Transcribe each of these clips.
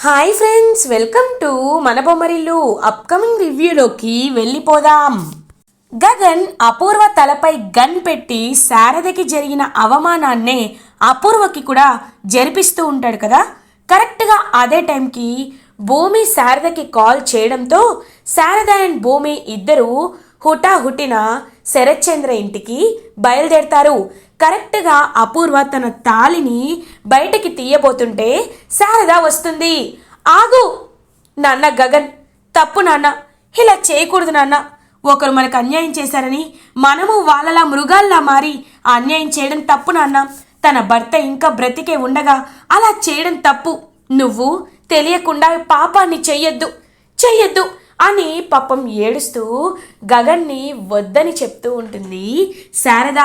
Hi friends, welcome to మన Bommarillu. Upcoming రివ్యూలోకి వెళ్ళిపోదాం. గగన్ అపూర్వ తలపై గన్ పెట్టి శారదకి జరిగిన అవమానాన్నే అపూర్వకి కూడా జరిపిస్తూ ఉంటాడు కదా. కరెక్ట్గా అదే టైంకి భూమి శారదకి కాల్ చేయడంతో శారద అండ్ భూమి ఇద్దరు హుటాహుటిన శరత్చంద్ర ఇంటికి బయలుదేరతారు. కరెక్ట్గా అపూర్వ తన తాళిని బయటకి తీయబోతుంటే శారద వస్తుంది. ఆగు నాన్న, గగన్ తప్పు నాన్న, ఇలా చేయకూడదు నాన్న. ఒకరు మనకు అన్యాయం చేశారని మనము వాళ్ళలా మృగాల్లా మారి అన్యాయం చేయడం తప్పు నాన్న. తన భర్త ఇంకా బ్రతికే ఉండగా అలా చేయడం తప్పు. నువ్వు తెలియకుండా పాపాన్ని చెయ్యొద్దు అని పాపం ఏడుస్తూ గగన్ని వద్దని చెప్తూ ఉంటుంది శారద.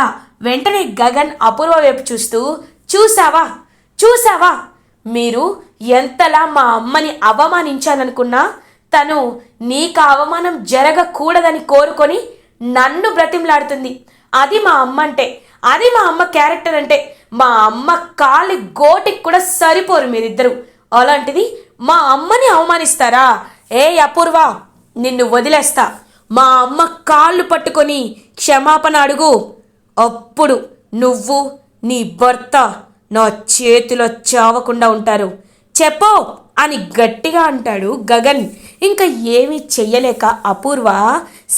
వెంటనే గగన్ అపూర్వ వైపు చూస్తూ, చూసావా మీరు ఎంతలా మా అమ్మని అవమానించాలనుకున్నా తను నీకు అవమానం జరగకూడదని కోరుకొని నన్ను బ్రతిమలాడుతుంది. అది మా అమ్మ అంటే, అది మా అమ్మ క్యారెక్టర్ అంటే. మా అమ్మ కాలి గోటికి కూడా సరిపోరు మీరిద్దరు. అలాంటిది మా అమ్మని అవమానిస్తారా? ఏ అపూర్వ, నిన్ను వదిలేస్తా. మా అమ్మ కాళ్ళు పట్టుకొని క్షమాపణ అడుగు. అప్పుడు నువ్వు నీ భర్త నా చేతిలో చావకుండా ఉంటారు. చెప్పు అని గట్టిగా అంటాడు గగన్. ఇంకా ఏమీ చెయ్యలేక అపూర్వ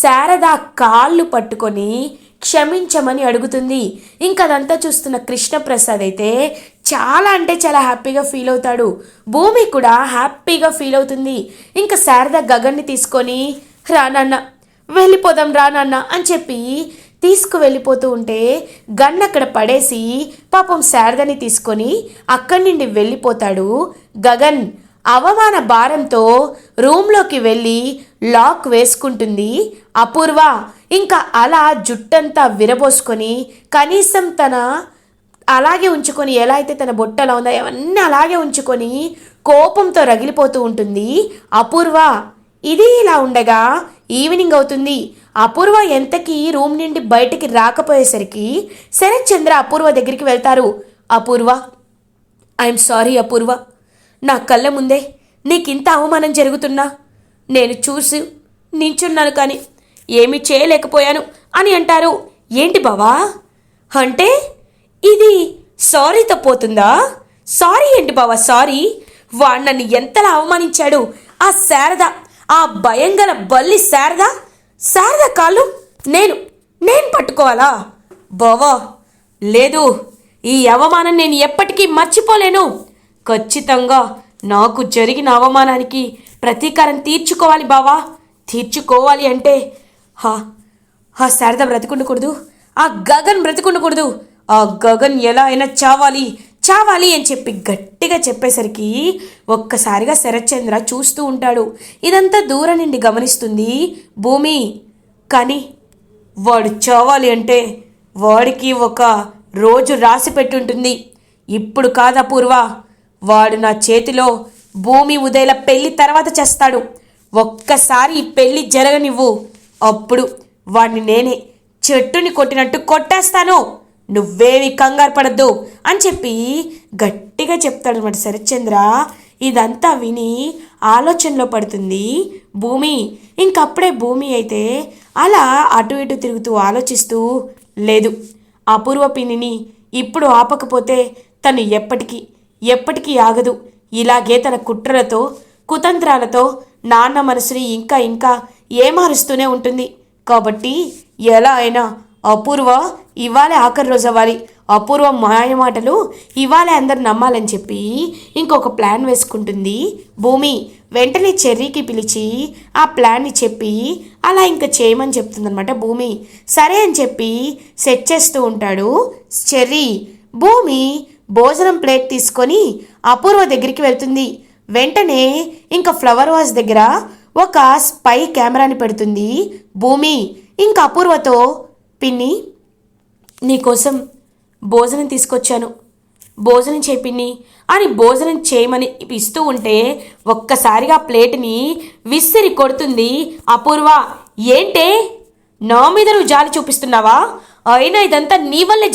శారద కాళ్ళు పట్టుకొని క్షమించమని అడుగుతుంది. ఇంకా అదంతా చూస్తున్న కృష్ణప్రసాద్ అయితే చాలా అంటే చాలా హ్యాపీగా ఫీల్ అవుతాడు. భూమి కూడా హ్యాపీగా ఫీల్ అవుతుంది. ఇంకా శారద గగన్ని తీసుకొని రానన్న వెళ్ళిపోదాం రానన్న అని చెప్పి తీసుకువెళ్ళిపోతూ ఉంటే గన్ అక్కడ పడేసి పాపం శారదని తీసుకొని అక్కడి నుండి వెళ్ళిపోతాడు గగన్. అవమాన భారంతో రూమ్లోకి వెళ్ళి లాక్ వేసుకుంటుంది అపూర్వ. ఇంకా అలా జుట్టంతా విరబోసుకొని కనీసం తన అలాగే ఉంచుకొని, ఎలా అయితే తన బొట్టలా ఉందో అవన్నీ అలాగే ఉంచుకొని కోపంతో రగిలిపోతూ ఉంటుంది అపూర్వ. ఇది ఇలా ఉండగా ఈవినింగ్ అవుతుంది. అపూర్వ ఎంతకీ రూమ్ నుండి బయటికి రాకపోయేసరికి శరత్చంద్ర అపూర్వ దగ్గరికి వెళ్తారు. అపూర్వ, ఐఎమ్ సారీ అపూర్వ, నా కళ్ళ ముందే నీకింత అవమానం జరుగుతున్నా నేను చూసి నించున్నాను, కానీ ఏమీ చేయలేకపోయాను అని అంటారు. ఏంటి బావా అంటే ఇది సారీతో పోతుందా? సారీ ఏంటి బావా సారీ? వాడు నన్ను ఎంతలా అవమానించాడు. ఆ శారద, ఆ భయంగల బల్లి శారద కాళ్ళు నేను పట్టుకోవాలా? బావా లేదు, ఈ అవమానం నేను ఎప్పటికీ మర్చిపోలేను. ఖచ్చితంగా నాకు జరిగిన అవమానానికి ప్రతీకారం తీర్చుకోవాలి బావా. తీర్చుకోవాలి అంటే ఆ శారద బ్రతికుండకూడదు, ఆ గగన్ బ్రతికుండకూడదు. ఆ గగన్ ఎలా అయినా చావాలి అని చెప్పి గట్టిగా చెప్పేసరికి ఒక్కసారిగా శరత్చంద్ర చూస్తూ ఉంటాడు. ఇదంతా దూరం నుండి గమనిస్తుంది భూమి. కానీ వాడు చావాలి అంటే వాడికి ఒక రోజు రాసి పెట్టుంటుంది. ఇప్పుడు కాదా పూర్వ, వాడు నా చేతిలో భూమి ఉదయల పెళ్లి తర్వాత చేస్తాడు. ఒక్కసారి ఈ పెళ్లి జరగనివ్వు, అప్పుడు వాడిని నేనే చెట్టుని కొట్టినట్టు కొట్టేస్తాను. నువ్వేవి కంగారు పడద్దు అని చెప్పి గట్టిగా చెప్తాడు అనమాట శరత్చంద్ర. ఇదంతా విని ఆలోచనలో పడుతుంది భూమి. ఇంకప్పుడే భూమి అయితే అలా అటు ఇటు తిరుగుతూ ఆలోచిస్తూ, లేదు అపూర్వ పిన్నిని ఇప్పుడు ఆపకపోతే తను ఎప్పటికీ ఆగదు. ఇలాగే తన కుట్రలతో కుతంత్రాలతో నాన్న మనసుని ఇంకా ఏమారుస్తూనే ఉంటుంది. కాబట్టి ఎలా అయినా అపూర్వ ఇవాళే ఆఖరి రోజు అవ్వాలి. అపూర్వ మాయమాటలు ఇవాళే అందరు నమ్మాలని చెప్పి ఇంకొక ప్లాన్ వేసుకుంటుంది భూమి. వెంటనే చెర్రీకి పిలిచి ఆ ప్లాన్ని చెప్పి అలా ఇంకా చేయమని చెప్తుందనమాట భూమి. సరే అని చెప్పి సెట్ చేస్తూ ఉంటాడు చెర్రీ. భూమి భోజనం ప్లేట్ తీసుకొని అపూర్వ దగ్గరికి వెళ్తుంది. వెంటనే ఇంకా ఫ్లవర్ వాజ్ దగ్గర ఒక స్పై కెమెరాని పెడుతుంది భూమి. ఇంకా అపూర్వతో, పిన్ని నీకోసం భోజనం తీసుకొచ్చాను, భోజనం చేయి పిన్ని అని భోజనం చేయమని ఇస్తూ ఉంటే ఒక్కసారిగా ప్లేట్ని విసిరి కొడుతుంది అపూర్వ. ఏంటే నా మీద నువ్వు జాలి చూపిస్తున్నావా? అయినా ఇదంతా నీ వల్లే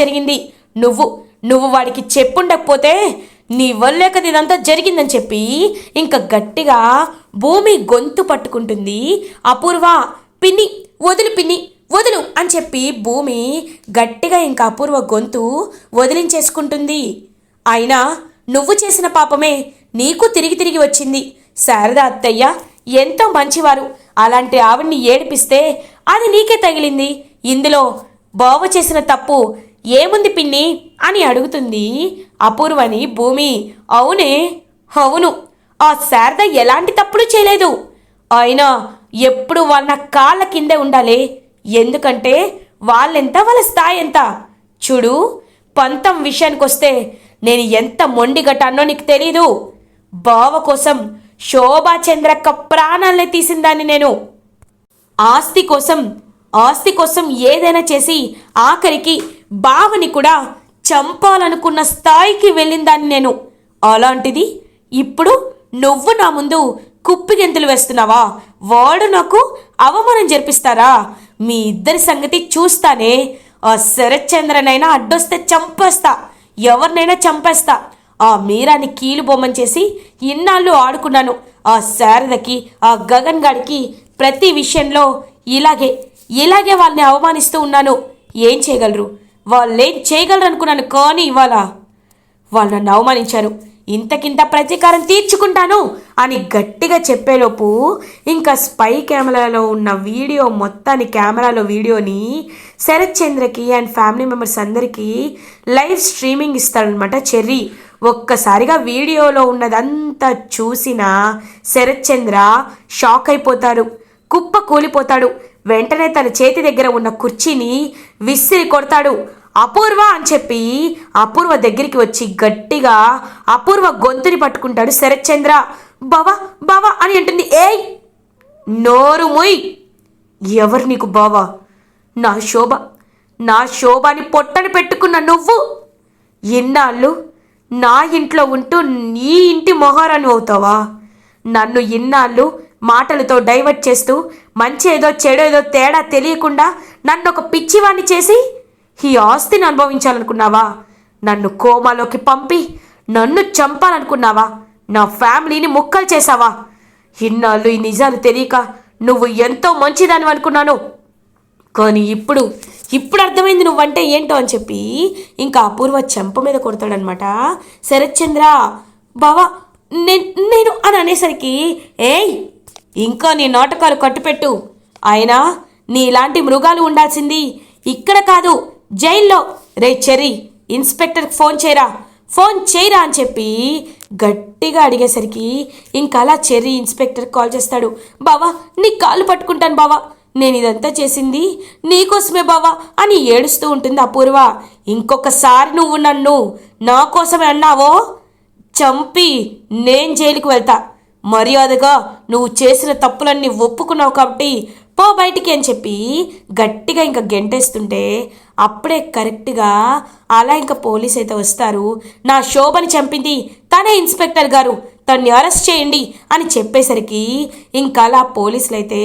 జరిగింది. నువ్వు వాడికి చెప్పుండకపోతే నీ వల్లే కదా ఇదంతా జరిగిందని చెప్పి ఇంకా గట్టిగా భూమి గొంతు పట్టుకుంటుంది అపూర్వ. పిన్ని వదులు, పిన్ని వదులు అని చెప్పి భూమి గట్టిగా ఇంకా అపూర్వ గొంతు వదిలించేసుకుంటుంది. అయినా నువ్వు చేసిన పాపమే నీకు తిరిగి తిరిగి వచ్చింది. శారద అత్తయ్య ఎంతో మంచివారు, అలాంటి ఆవిడ్ని ఏడిపిస్తే అది నీకే తగిలింది. ఇందులో బావ చేసిన తప్పు ఏముంది పిన్ని అని అడుగుతుంది అపూర్వని భూమి. అవునే, అవును, ఆ శారద ఎలాంటి తప్పులు చేయలేదు. అయినా ఎప్పుడు వాళ్ళ కాళ్ళ కిందే ఉండాలి. ఎందుకంటే వాళ్ళెంత, వాళ్ళ స్థాయి ఎంత. చూడు, పంతం విషయానికొస్తే నేను ఎంత మొండిగట్టానో నీకు తెలీదు. బావ కోసం శోభాచంద్రక్క ప్రాణాలనే తీసిందాన్ని నేను. ఆస్తి కోసం ఏదైనా చేసి ఆఖరికి బావని కూడా చంపాలనుకున్న స్థాయికి వెళ్ళిందాన్ని నేను. అలాంటిది ఇప్పుడు నువ్వు నా ముందు కుప్పిగెంతులు వేస్తున్నావా? వాడు నాకు అవమానం జరిపిస్తారా? మీ ఇద్దరి సంగతి చూస్తానే. ఆ శరత్చంద్రనైనా అడ్డొస్తే చంపేస్తా, ఎవరినైనా చంపేస్తా. ఆ మీరాని కీలు బొమ్మని చేసి ఇన్నాళ్ళు ఆడుకున్నాను. ఆ శారదకి, ఆ గగన్ గాడికి ప్రతి విషయంలో ఇలాగే వాళ్ళని అవమానిస్తూ ఉన్నాను. ఏం చేయగలరు? వాళ్ళేం చేయగలరు అనుకున్నాను, కానీ ఇవాళ వాళ్ళు నన్ను అవమానించారు. ఇంతకింత ప్రతీకారం తీర్చుకుంటాను అని గట్టిగా చెప్పేలోపు ఇంకా స్పై కెమెరాలో ఉన్న వీడియో మొత్తాన్ని, కెమెరాలో వీడియోని శరత్ చంద్రకి అండ్ ఫ్యామిలీ మెంబర్స్ అందరికీ లైవ్ స్ట్రీమింగ్ ఇస్తాడనమాట చెర్రీ. ఒక్కసారిగా వీడియోలో ఉన్నదంతా చూసిన శరత్ చంద్ర షాక్ అయిపోతాడు, కుప్ప కూలిపోతాడు. వెంటనే తన చేతి దగ్గర ఉన్న కుర్చీని విసిరి కొడతాడు. అపూర్వ అని చెప్పి అపూర్వ దగ్గరికి వచ్చి గట్టిగా అపూర్వ గొంతుని పట్టుకుంటాడు శరత్ చంద్ర. బావా బావా అని అంటుంది. ఏయ్, నోరు మొయ్. ఎవరు నీకు బావా? నా శోభని పొట్టని పెట్టుకున్న నువ్వు ఇన్నాళ్ళు నా ఇంట్లో ఉంటూ నీ ఇంటి మొహారాను అవుతావా? నన్ను ఇన్నాళ్ళు మాటలతో డైవర్ట్ చేస్తూ మంచి ఏదో చెడు ఏదో తేడా తెలియకుండా నన్ను ఒక పిచ్చివాణ్ణి చేసి ఈ ఆస్తిని అనుభవించాలనుకున్నావా? నన్ను కోమాలోకి పంపి నన్ను చంపాలనుకున్నావా? నా ఫ్యామిలీని ముక్కలు చేసావా? ఇన్నాళ్ళు ఈ నిజాలు తెలియక నువ్వు ఎంతో మంచిదాని అనుకున్నాను, కానీ ఇప్పుడు అర్థమైంది నువ్వంటే ఏంటో అని చెప్పి ఇంకా అపూర్వ చెంప మీద కొడతాడనమాట శరత్ చంద్ర. బావా నేను అని అనేసరికి, ఏయ్, ఇంకా నీ నాటకాలు కట్టుపెట్టు. అయినా నీ ఇలాంటి మృగాలు ఉండాల్సింది ఇక్కడ కాదు, జైల్లో. రే చెర్రీ, ఇన్స్పెక్టర్కి ఫోన్ చేయరా అని చెప్పి గట్టిగా అడిగేసరికి ఇంకా అలా చెర్రీ ఇన్స్పెక్టర్కి కాల్ చేస్తాడు. బావా నీ కాళ్ళు పట్టుకుంటాను బావా, నేను ఇదంతా చేసింది నీకోసమే బావా అని ఏడుస్తూ ఉంటుంది అపూర్వ. ఇంకొకసారి నువ్వు నన్ను నా కోసమే అన్నావో చంపి నేను జైలుకు వెళ్తా. మర్యాదగా నువ్వు చేసిన తప్పులన్నీ ఒప్పుకున్నావు కాబట్టి పో బయటికి అని చెప్పి గట్టిగా ఇంకా గెంటేస్తుంటే అప్పుడే కరెక్ట్గా అలా ఇంకా పోలీస్ అయితే వస్తారు. నా శోభని చంపింది తనే ఇన్స్పెక్టర్ గారు, తన్ని అరెస్ట్ చేయండి అని చెప్పేసరికి ఇంకా అలా పోలీసులు అయితే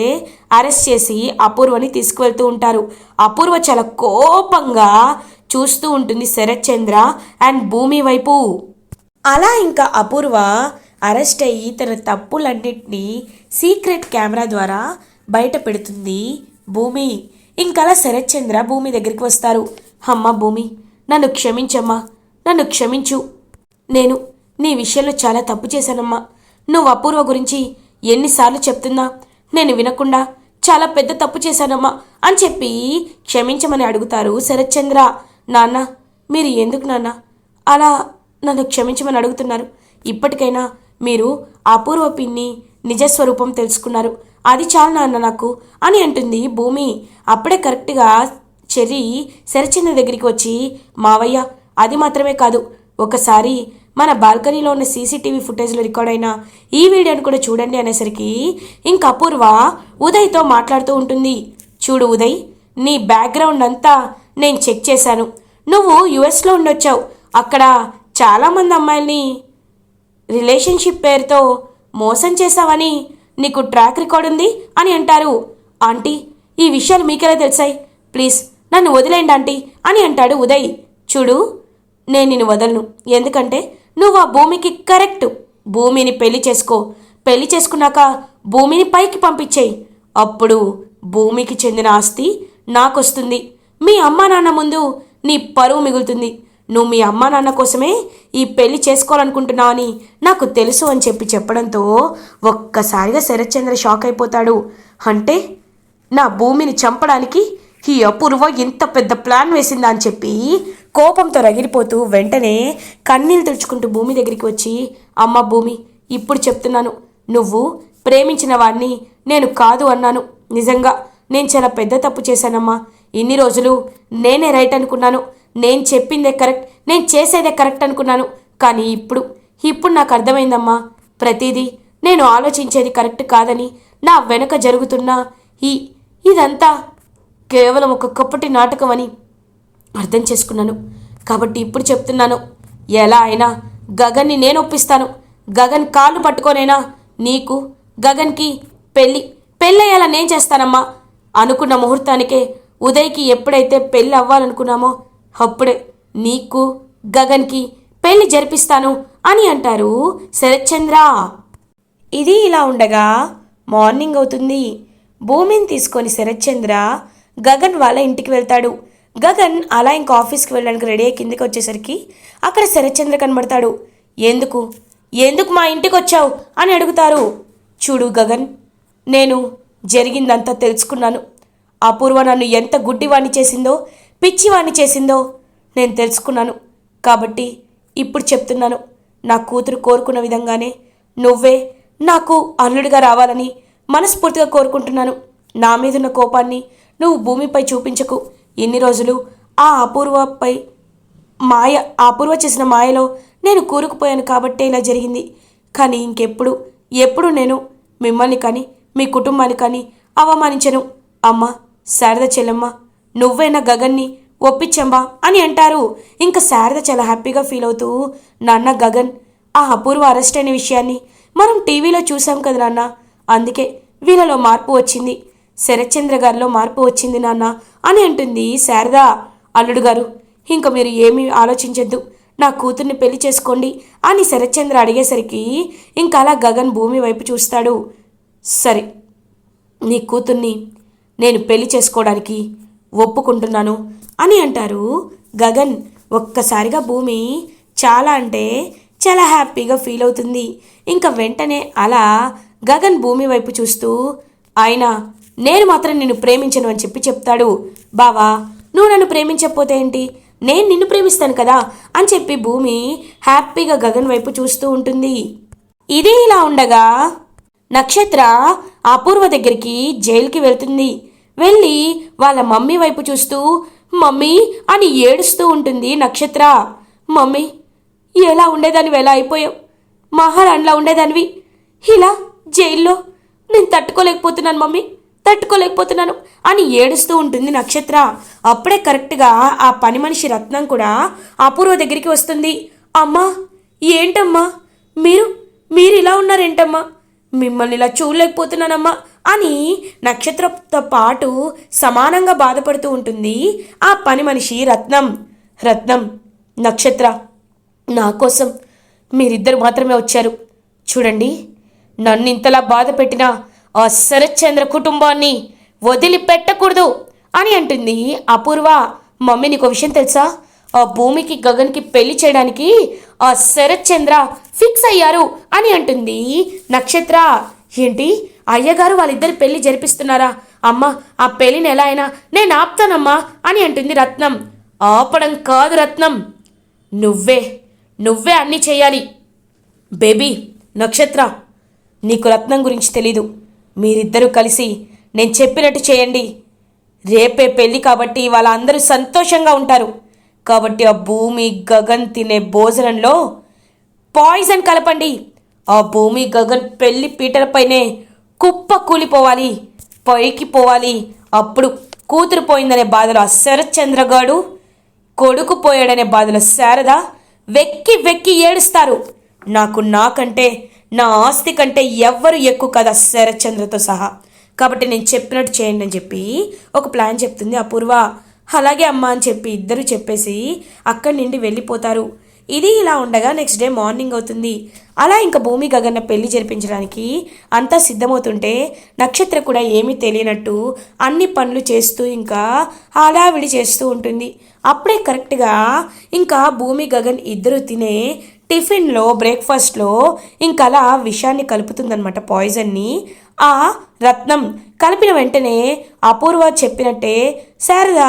అరెస్ట్ చేసి అపూర్వని తీసుకువెళ్తూ ఉంటారు. అపూర్వ చాలా కోపంగా చూస్తూ ఉంటుంది శరత్ చంద్ర అండ్ భూమి వైపు. అలా ఇంకా అపూర్వ అరెస్ట్ అయ్యి తన తప్పులన్నింటినీ సీక్రెట్ కెమెరా ద్వారా బయట పెడుతుంది భూమి. ఇంకలా శరత్ చంద్ర భూమి దగ్గరికి వస్తారు. అమ్మ భూమి, నన్ను క్షమించమ్మా, నన్ను క్షమించు. నేను నీ విషయంలో చాలా తప్పు చేశానమ్మా. నువ్వు అపూర్వ గురించి ఎన్నిసార్లు చెప్తున్నా నేను వినకుండా చాలా పెద్ద తప్పు చేశానమ్మా అని చెప్పి క్షమించమని అడుగుతారు శరత్ చంద్ర. నాన్న, మీరు ఎందుకు నాన్న అలా నన్ను క్షమించమని అడుగుతున్నారు? ఇప్పటికైనా మీరు అపూర్వ పిన్ని నిజస్వరూపం తెలుసుకున్నారు, అది చాలు నాన్న నాకు అని అంటుంది భూమి. అప్పుడే కరెక్ట్గా చెర్రీ శరత్చంద్ర దగ్గరికి వచ్చి, మావయ్య అది మాత్రమే కాదు, ఒకసారి మన బాల్కనీలో ఉన్న సీసీటీవీ ఫుటేజ్లో రికార్డ్ అయిన ఈ వీడియోని కూడా చూడండి అనేసరికి ఇంక అపూర్వ ఉదయ్తో మాట్లాడుతూ ఉంటుంది. చూడు ఉదయ్, నీ బ్యాక్గ్రౌండ్ అంతా నేను చెక్ చేశాను. నువ్వు యుఎస్లో ఉండొచ్చావు, అక్కడ చాలామంది అమ్మాయిల్ని రిలేషన్షిప్ పేరుతో మోసం చేశావని నీకు ట్రాక్ రికార్డ్ ఉంది అని అంటారు. ఆంటీ, ఈ విషయాలు మీకెలా తెలిసాయి? ప్లీజ్ నన్ను వదిలేయండి ఆంటీ అని అంటాడు ఉదయ్. చూడు, నేను నిన్ను వదలను, ఎందుకంటే నువ్వు ఆ భూమికి కరెక్ట్. భూమిని పెళ్లి చేసుకో. పెళ్లి చేసుకున్నాక భూమిని పైకి పంపించేయి. అప్పుడు భూమికి చెందిన ఆస్తి నాకొస్తుంది. మీ అమ్మా నాన్న ముందు నీ పరువు మిగులుతుంది. నువ్వు మీ అమ్మా నాన్న కోసమే ఈ పెళ్లి చేసుకోవాలనుకుంటున్నావని నాకు తెలుసు అని చెప్పడంతో ఒక్కసారిగా శరత్చంద్ర షాక్ అయిపోతాడు. అంటే నా భూమిని చంపడానికి ఈ అపూర్వ ఇంత పెద్ద ప్లాన్ వేసిందా అని చెప్పి కోపంతో రగిలిపోతూ వెంటనే కన్నీళ్ళు తుడుచుకుంటూ భూమి దగ్గరికి వచ్చి, అమ్మ భూమి, ఇప్పుడు చెప్తున్నాను, నువ్వు ప్రేమించిన వాడిని నేను కాదు అన్నాను. నిజంగా నేను చాలా పెద్ద తప్పు చేశానమ్మా. ఇన్ని రోజులు నేనే రైట్ అనుకున్నాను. నేను చెప్పిందే కరెక్ట్, నేను చేసేదే కరెక్ట్ అనుకున్నాను. కానీ ఇప్పుడు నాకు అర్థమైందమ్మా, ప్రతిదీ నేను ఆలోచించేది కరెక్ట్ కాదని. నా వెనక జరుగుతున్న ఇదంతా కేవలం ఒక కపటి నాటకం అని అర్థం చేసుకున్నాను. కాబట్టి ఇప్పుడు చెప్తున్నాను, ఎలా అయినా గగన్ని నేను ఒప్పిస్తాను. గగన్ కాళ్ళు పట్టుకోనైనా నీకు గగన్కి పెళ్ళయ్యేలా నేను చేస్తానమ్మా. అనుకున్న ముహూర్తానికే ఉదయ్కి ఎప్పుడైతే పెళ్ళి అవ్వాలనుకున్నామో అప్పుడే నీకు గగన్కి పెళ్లి జరిపిస్తాను అని అంటారు శరత్చంద్ర. ఇది ఇలా ఉండగా మార్నింగ్ అవుతుంది. భూమిని తీసుకొని శరత్చంద్ర గగన్ వాళ్ళ ఇంటికి వెళ్తాడు. గగన్ అలా ఇంకా ఆఫీస్కి వెళ్ళడానికి రెడీ అయ్యి కిందికి వచ్చేసరికి అక్కడ శరత్చంద్ర కనబడతాడు. ఎందుకు మా ఇంటికి వచ్చావు అని అడుగుతారు. చూడు గగన్, నేను జరిగిందంతా తెలుసుకున్నాను. అపూర్వ నన్ను ఎంత గుడ్డివాణ్ణి చేసిందో, పిచ్చివాణ్ణి చేసిందో నేను తెలుసుకున్నాను. కాబట్టి ఇప్పుడు చెప్తున్నాను, నా కూతురు కోరుకున్న విధంగానే నువ్వే నాకు అల్లుడిగా రావాలని మనస్ఫూర్తిగా కోరుకుంటున్నాను. నా మీదున్న కోపాన్ని నువ్వు భూమిపై చూపించకు. ఇన్ని రోజులు ఆ అపూర్వ చేసిన మాయలో నేను కూరుకుపోయాను కాబట్టే ఇలా జరిగింది. కానీ ఎప్పుడు నేను మిమ్మల్ని కానీ మీ కుటుంబాన్ని కానీ అవమానించను. అమ్మ శారద చెల్లెమ్మ, నువ్వైనా గగన్ని ఒప్పించమ్మా అని అంటారు. ఇంకా శారద చాలా హ్యాపీగా ఫీల్ అవుతూ, నాన్న గగన్ ఆ అపూర్వ అరెస్ట్ అయిన విషయాన్ని మనం టీవీలో చూసాం కదా నాన్న, అందుకే వీళ్ళలో మార్పు వచ్చింది, శరత్చంద్ర గారిలో మార్పు వచ్చింది నాన్న అని అంటుంది శారద. అల్లుడు గారు, ఇంకా మీరు ఏమీ ఆలోచించద్దు, నా కూతుర్ని పెళ్లి చేసుకోండి అని శరత్చంద్ర అడిగేసరికి ఇంకా అలా గగన్ భూమి వైపు చూస్తాడు. సరే, నీ కూతుర్ని నేను పెళ్లి చేసుకోవడానికి ఒప్పుకుంటున్నాను అని అంటారు గగన్. ఒక్కసారిగా భూమి చాలా అంటే చాలా హ్యాపీగా ఫీల్ అవుతుంది. ఇంకా వెంటనే అలా గగన్ భూమి వైపు చూస్తూ, ఆయన నేను మాత్రం నిన్ను ప్రేమించను అని చెప్తాడు. బావా, నువ్వు నన్ను ప్రేమించకపోతే ఏంటి, నేను నిన్ను ప్రేమిస్తాను కదా అని చెప్పి భూమి హ్యాపీగా గగన్ వైపు చూస్తూ ఉంటుంది. ఇది ఇలా ఉండగా నక్షత్ర అపూర్వ దగ్గరికి జైలుకి వెళ్తుంది. వెళ్ళి వాళ్ళ మమ్మీ వైపు చూస్తూ మమ్మీ అని ఏడుస్తూ ఉంటుంది నక్షత్ర. మమ్మీ, ఎలా ఉండేదానివి, ఎలా అయిపోయావు, మహారాణిలా ఉండేదానివి, ఇలా జైల్లో నేను తట్టుకోలేకపోతున్నాను మమ్మీ, తట్టుకోలేకపోతున్నాను అని ఏడుస్తూ ఉంటుంది నక్షత్ర. అప్పుడే కరెక్ట్గా ఆ పని మనిషి రత్నం కూడా అపూర్వ దగ్గరికి వస్తుంది. అమ్మా, ఏంటమ్మా మీరు ఇలా ఉన్నారేంటమ్మా, మిమ్మల్ని ఇలా చూడలేకపోతున్నానమ్మా అని నక్షత్రంతో పాటు సమానంగా బాధపడుతూ ఉంటుంది ఆ పని మనిషి రత్నం. నక్షత్ర, నా కోసం మీరిద్దరు మాత్రమే వచ్చారు. చూడండి, నన్ను ఇంతలా బాధ పెట్టిన ఆ శరత్చంద్ర కుటుంబాన్ని వదిలిపెట్టకూడదు అని అంటుంది అపూర్వ. మమ్మీ, నీకు విషయం తెలుసా, ఆ భూమికి గగన్కి పెళ్లి చేయడానికి ఆ శరత్చంద్ర ఫిక్స్ అయ్యారు అని అంటుంది నక్షత్ర. ఏంటి, అయ్యగారు వాళ్ళిద్దరి పెళ్లి జరిపిస్తున్నారా? అమ్మ, ఆ పెళ్లిని ఎలా అయినా నేను ఆపుతానమ్మా అని అంటుంది రత్నం. ఆపడం కాదు రత్నం, నువ్వే అన్నీ చేయాలి. బేబీ నక్షత్ర, నీకు రత్నం గురించి తెలీదు. మీరిద్దరూ కలిసి నేను చెప్పినట్టు చేయండి. రేపే పెళ్ళి కాబట్టి వాళ్ళందరూ సంతోషంగా ఉంటారు. కాబట్టి ఆ భూమి గగన్ తినే భోజనంలో పాయిజన్ కలపండి. ఆ భూమి గగన్ పెళ్లి పీటలపైనే కుప్ప కూలిపోవాలి, పైకి పోవాలి. అప్పుడు కూతురు పోయిందనే బాధలో ఆ శరత్చంద్రగాడు, కొడుకు పోయాడనే బాధలో శారద వెక్కి వెక్కి ఏడుస్తారు. నాకంటే నా ఆస్తి కంటే ఎవ్వరు ఎక్కువ కదా శరత్చంద్రతో సహా. కాబట్టి నేను చెప్పినట్టు చేయండి అని చెప్పి ఒక ప్లాన్ చెప్తుంది అపూర్వ. అలాగే అమ్మ అని చెప్పి ఇద్దరు చెప్పేసి అక్కడి నుండి వెళ్ళిపోతారు. ఇది ఇలా ఉండగా నెక్స్ట్ డే మార్నింగ్ అవుతుంది. అలా ఇంకా భూమి గగన్న పెళ్లి జరిపించడానికి అంతా సిద్ధమవుతుంటే నక్షత్ర కూడా ఏమీ తెలియనట్టు అన్ని పనులు చేస్తూ ఇంకా హడావిడి చేస్తూ ఉంటుంది. అప్పుడే కరెక్ట్గా ఇంకా భూమి గగన్ ఇద్దరు తినే టిఫిన్లో బ్రేక్ఫాస్ట్లో ఇంకా అలా విషాన్ని కలుపుతుందనమాట, పాయిజన్ని. ఆ రత్నం కలిపిన వెంటనే అపూర్వ చెప్పినట్టే శారద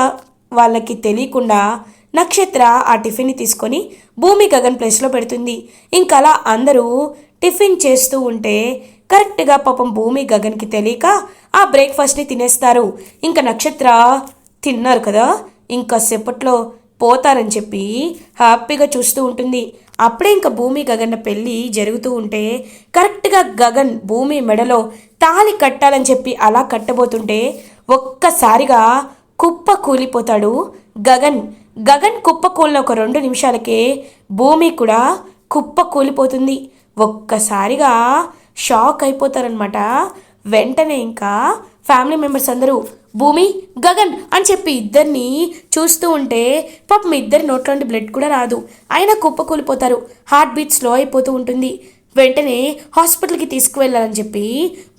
వాళ్ళకి తెలియకుండా నక్షత్ర ఆ టిఫిన్ని తీసుకొని భూమి గగన్ ప్లేస్లో పెడుతుంది. ఇంకా అలా అందరూ టిఫిన్ చేస్తూ ఉంటే కరెక్ట్గా పాపం భూమి గగన్కి తెలియక ఆ బ్రేక్ఫాస్ట్ని తినేస్తారు. ఇంకా నక్షత్ర తిన్నారు కదా, ఇంకా సేపట్లో పోతారని చెప్పి హ్యాపీగా చూస్తూ ఉంటుంది. అప్పుడే ఇంకా భూమి గగన్ పెళ్ళి జరుగుతూ ఉంటే కరెక్ట్గా గగన్ భూమి మెడలో తాళి కట్టాలని చెప్పి అలా కట్టబోతుంటే ఒక్కసారిగా కుప్ప కూలిపోతాడు గగన్. గగన్ కుప్ప కూలిన ఒక 2 నిమిషాలకే భూమి కూడా కుప్ప కూలిపోతుంది. ఒక్కసారిగా షాక్ అయిపోతారనమాట. వెంటనే ఇంకా ఫ్యామిలీ మెంబర్స్ అందరూ భూమి గగన్ అని చెప్పి ఇద్దరిని చూస్తూ ఉంటే పాపం ఇద్దరి నోట్లోంటి బ్లడ్ కూడా రాదు, అయినా కుప్పకూలిపోతారు. హార్ట్ బీట్ స్లో అయిపోతూ ఉంటుంది. వెంటనే హాస్పిటల్కి తీసుకువెళ్ళాలని చెప్పి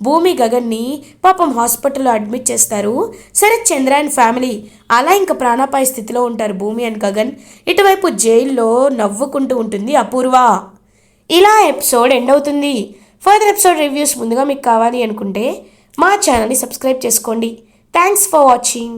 భూమి గగన్ని పాపం హాస్పిటల్లో అడ్మిట్ చేస్తారు శరత్ చంద్ర అండ్ ఫ్యామిలీ. అలా ఇంకా ప్రాణాపాయ స్థితిలో ఉంటారు భూమి అండ్ గగన్. ఇటువైపు జైల్లో నవ్వుకుంటూ ఉంటుంది అపూర్వ. ఇలా ఎపిసోడ్ ఎండ్ అవుతుంది. ఫర్దర్ ఎపిసోడ్ రివ్యూస్ ముందుగా మీకు కావాలి అనుకుంటే మా ఛానల్ని సబ్స్క్రైబ్ చేసుకోండి. Thanks for watching.